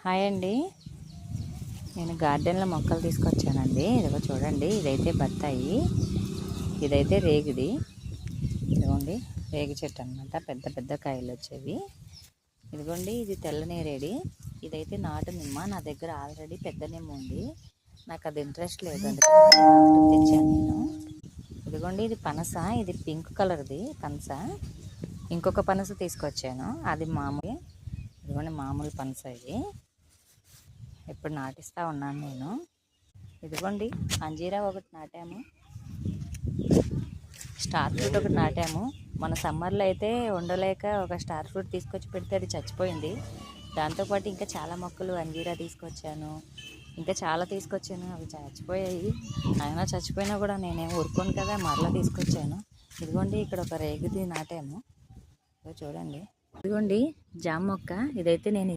Hi అండి. నేను గార్డెన్లో మొక్కలు తీసుకొచ్చానండి. ఇదిగో చూడండి, ఇదైతే బత్తాయి, ఇదైతే రేగిది. ఇదిగోండి రేగి చెట్టు అనమాట, పెద్ద పెద్ద కాయలు వచ్చేవి. ఇదిగోండి ఇది తెల్ల నేరేడి, ఇదైతే నాటు నిమ్మ. నా దగ్గర ఆల్రెడీ పెద్ద నిమ్మ ఉంది, నాకు అది ఇంట్రెస్ట్ లేదు, అందుకని నాటు తెచ్చాను నేను. ఇదిగోండి ఇది పనస, ఇది పింక్ కలర్ది పనస. ఇంకొక పనస తీసుకొచ్చాను, అది మామూలు. ఇదిగోండి మామూలు పనస ఇది, ఇప్పుడు నాటిస్తూ ఉన్నాను నేను. ఇదిగోండి అంజీరా ఒకటి నాటాము, స్టార్ ఫ్రూట్ ఒకటి నాటాము. మన సమ్మర్లో అయితే ఉండలేక ఒక స్టార్ ఫ్రూట్ తీసుకొచ్చి పెడితే అది చచ్చిపోయింది. దాంతోపాటు ఇంకా చాలా మొక్కలు అంజీరా తీసుకొచ్చాను, ఇంకా చాలా తీసుకొచ్చాను, అవి చచ్చిపోయాయి. అయినా చచ్చిపోయినా కూడా నేనేం ఊరుకోను కదా, మరలా తీసుకొచ్చాను. ఇదిగోండి ఇక్కడ ఒక రేగుది నాటాము, చూడండి. ఇదిగోండి జామ మొక్క, ఇదైతే నేను